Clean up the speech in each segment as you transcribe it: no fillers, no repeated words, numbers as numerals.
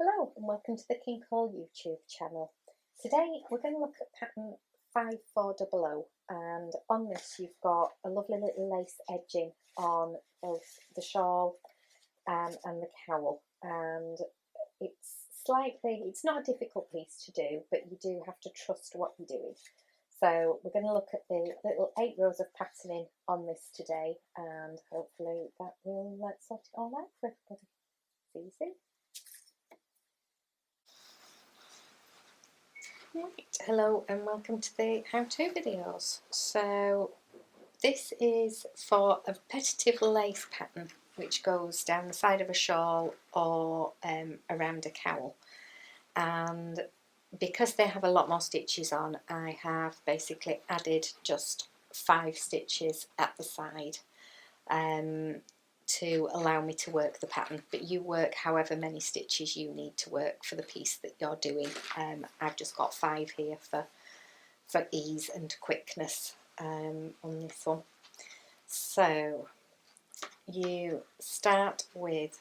Hello and welcome to the King Cole YouTube channel. Today we're going to look at pattern 5400, and on this you've got a lovely little lace edging on both the shawl and the cowl, and it's not a difficult piece to do, but you do have to trust what you're doing. So we're going to look at the little 8 rows of patterning on this today, and hopefully that will sort it all out for everybody. See you soon. Right, hello and welcome to the how-to videos. So this is for a repetitive lace pattern which goes down the side of a shawl or around a cowl, and because they have a lot more stitches on, I have basically added just 5 stitches at the side to allow me to work the pattern, but you work however many stitches you need to work for the piece that you're doing. I've just got 5 here for ease and quickness on this one. So you start with,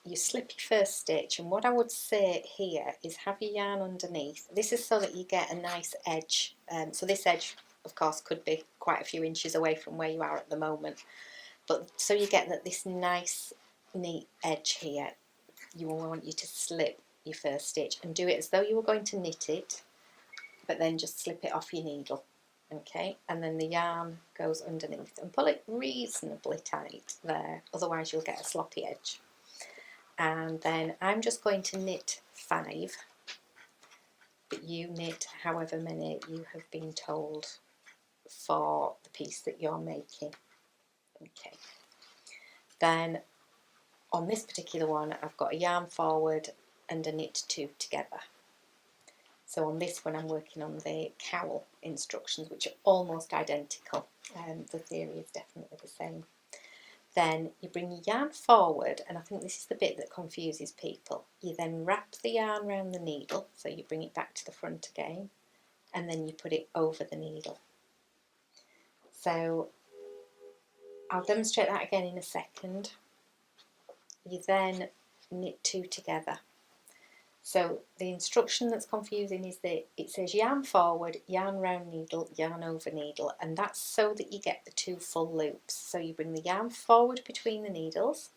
you slip your first stitch, and what I would say here is have your yarn underneath. This is so that you get a nice edge, so this edge of course could be quite a few inches away from where you are at the moment. But so you get that this nice neat edge here, you want you to slip your first stitch and do it as though you were going to knit it, but then just slip it off your needle, okay? And then the yarn goes underneath and pull it reasonably tight there, otherwise you'll get a sloppy edge. And then I'm just going to knit 5, but you knit however many you have been told for the piece that you're making, okay? Then on this particular one I've got a yarn forward and a knit 2 together. So on this one I'm working on the cowl instructions, which are almost identical. The theory is definitely the same. Then you bring your yarn forward, and I think this is the bit that confuses people. You then wrap the yarn around the needle, so you bring it back to the front again, and then you put it over the needle. So I'll demonstrate that again in a second. You then knit 2 together. So the instruction that's confusing is that it says yarn forward, yarn round needle, yarn over needle, and that's so that you get the 2 full loops. So you bring the yarn forward between the needles,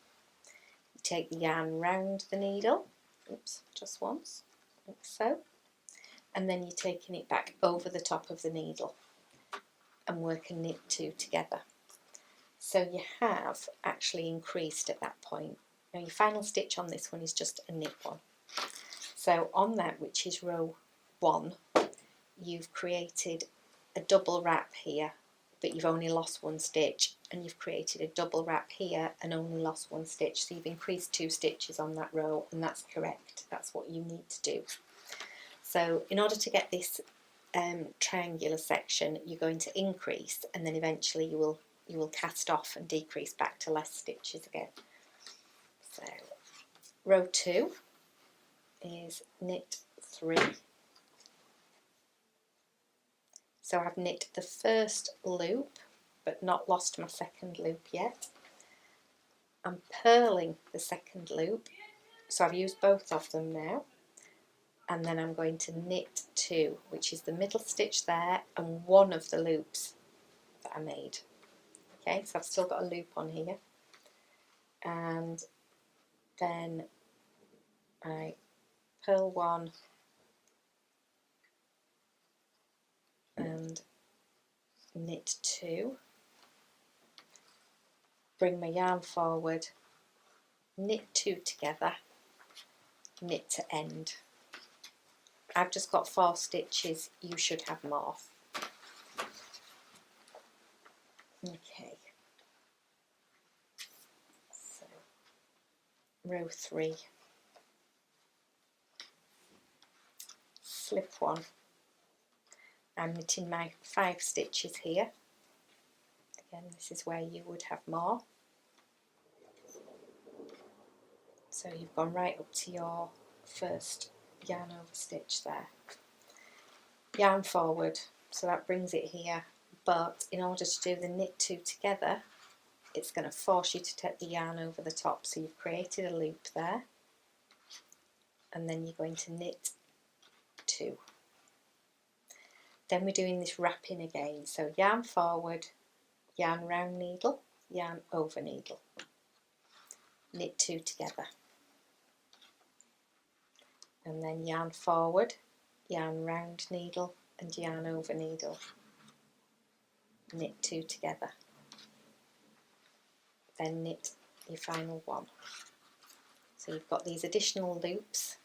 you take the yarn round the needle, oops, just once, like so, and then you're taking it back over the top of the needle and work a knit 2 together. So you have actually increased at that point. Now your final stitch on this one is just a knit 1. So on that, which is row 1, you've created a double wrap here, but you've only lost 1 stitch, and you've created a double wrap here and only lost 1 stitch. So you've increased 2 stitches on that row, and that's correct. That's what you need to do. So in order to get this triangular section, you're going to increase, and then eventually you will cast off and decrease back to less stitches again. So row 2 is knit 3. So I've knit the first loop but not lost my second loop yet. I'm purling the second loop, so I've used both of them now, and then I'm going to knit 2, which is the middle stitch there and one of the loops that I made. Okay, so I've still got a loop on here, and then I purl 1 and knit 2, bring my yarn forward, knit 2 together, knit to end. I've just got 4 stitches, you should have more. Okay, so row 3, slip 1. I'm knitting my 5 stitches here. Again, this is where you would have more. So you've gone right up to your first yarn over stitch there. Yarn forward, so that brings it here, but in order to do the knit 2 together, it's going to force you to take the yarn over the top. So you've created a loop there, and then you're going to knit 2. Then we're doing this wrapping again, so yarn forward, yarn round needle, yarn over needle, knit 2 together, and then yarn forward, yarn round needle and yarn over needle, knit 2 together, then knit your final one. So you've got these additional loops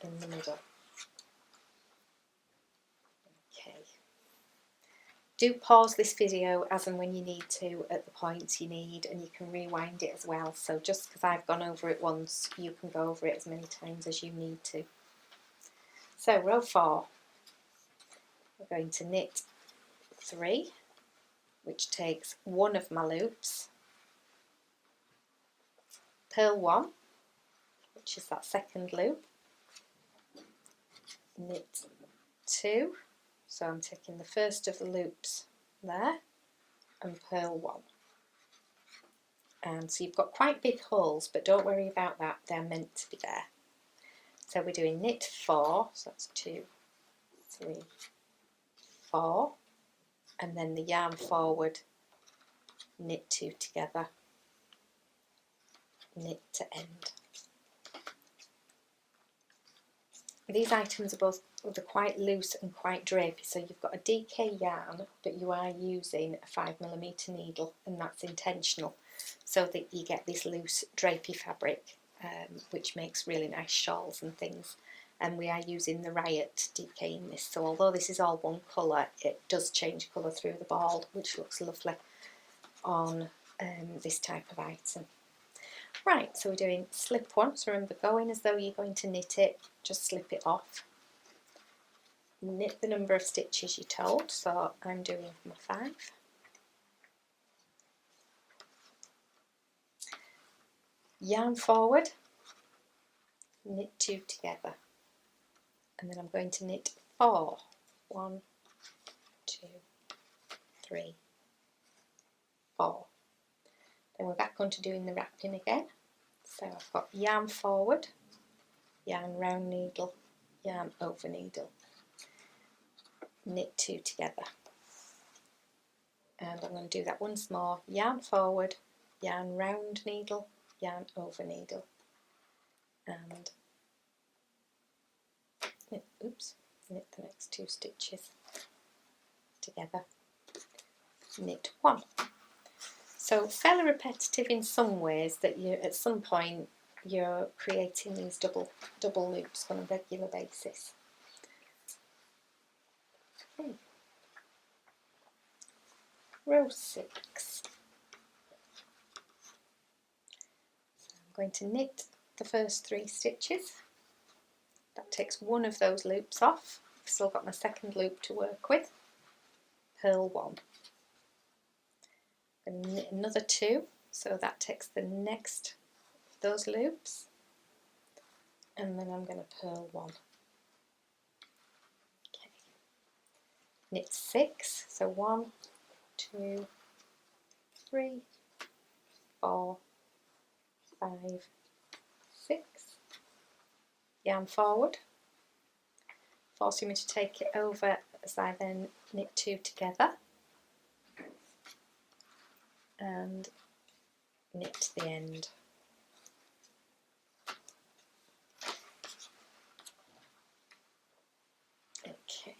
in the middle. Okay. Do pause this video as and when you need to at the points you need, and you can rewind it as well. So just because I've gone over it once, you can go over it as many times as you need to. So row 4, we're going to knit 3, which takes one of my loops, purl 1, which is that second loop, knit 2, so I'm taking the first of the loops there, and purl 1. And so you've got quite big holes, but don't worry about that, they're meant to be there. So we're doing knit 4, so that's 2, 3, 4, and then the yarn forward, knit 2 together, knit to end. These items are they're quite loose and quite drapey, so you've got a DK yarn, but you are using a 5mm needle, and that's intentional, so that you get this loose drapey fabric, which makes really nice shawls and things. And we are using the Riot DK in this, so although this is all one colour, it does change colour through the ball, which looks lovely on this type of item. Right, so we're doing slip 1, so remember, go in as though you're going to knit it, just slip it off. Knit the number of stitches you're told, so I'm doing my 5. Yarn forward, knit 2 together, and then I'm going to knit 4. 1, 2, 3, 4. Then we're back onto doing the wrapping again. So I've got yarn forward, yarn round needle, yarn over needle, knit 2 together, and I'm going to do that once more. Yarn forward, yarn round needle, yarn over needle, and knit the next 2 stitches together, knit 1. So fairly repetitive in some ways, that you at some point you're creating these double loops on a regular basis. Okay. Row 6. So I'm going to knit the first 3 stitches. That takes one of those loops off. I've still got my second loop to work with. Purl 1. I'm going to knit another 2, so that takes the next those loops, and then I'm going to purl 1. Okay. Knit 6, so 1, 2, 3, 4, 5, 6. Yarn forward, forcing me to take it over as I then knit 2 together and knit to the end. Okay,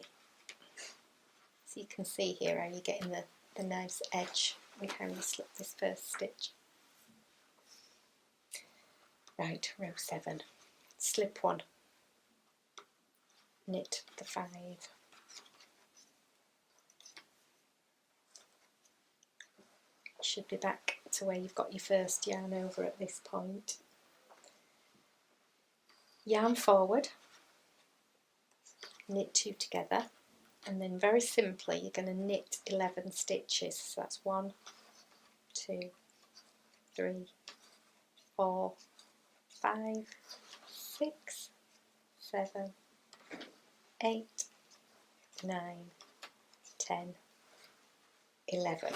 so you can see here how you're getting the nice edge with how you slip this first stitch. Right, row 7, slip 1, knit the 5, should be back to where you've got your first yarn over at this point. Yarn forward, knit 2 together, and then very simply you're going to knit 11 stitches, so that's 1, 2, 3, 4, 5, 6, 7, 8, 9, 10, 11.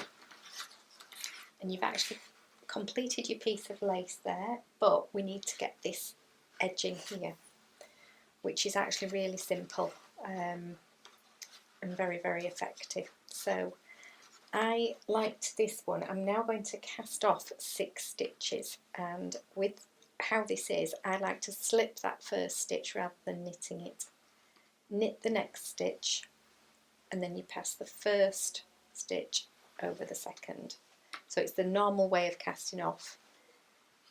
And you've actually completed your piece of lace there, but we need to get this edging here, which is actually really simple and very, very effective. So I liked this one. I'm now going to cast off 6 stitches, and with how this is, I like to slip that first stitch rather than knitting it. Knit the next stitch, and then you pass the first stitch over the second. So it's the normal way of casting off.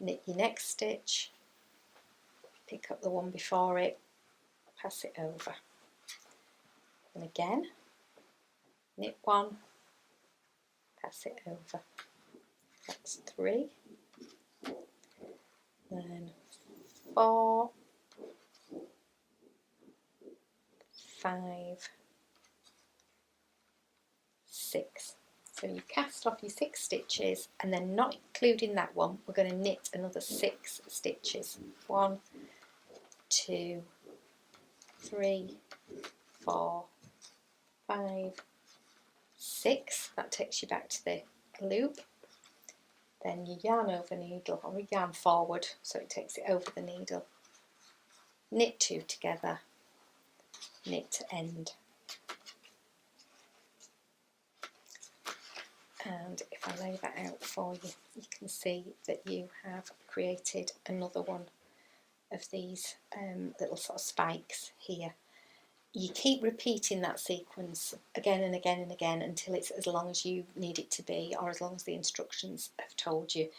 Knit your next stitch, pick up the one before it, pass it over. And again, knit one, pass it over. That's 3. Then 4, 5, 6. So you cast off your 6 stitches, and then not including that one, we're going to knit another 6 stitches. 1, 2, 3, 4, 5, 6. That takes you back to the loop. Then you yarn over needle, or you yarn forward so it takes it over the needle. Knit 2 together, knit to end. And if I lay that out for you, you can see that you have created another one of these little sort of spikes here. You keep repeating that sequence again and again and again until it's as long as you need it to be, or as long as the instructions have told you.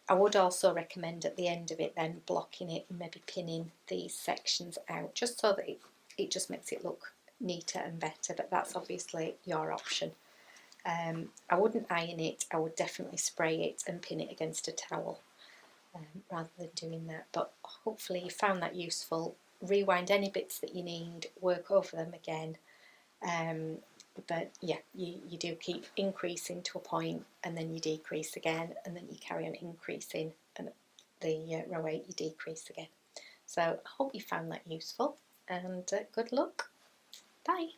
I would also recommend at the end of it then blocking it and maybe pinning these sections out, just so that it just makes it look neater and better, but that's obviously your option. I wouldn't iron it, I would definitely spray it and pin it against a towel rather than doing that. But hopefully you found that useful. Rewind any bits that you need, work over them again. But yeah, you do keep increasing to a point, and then you decrease again, and then you carry on increasing, and the row 8 you decrease again. So I hope you found that useful, and good luck. Bye.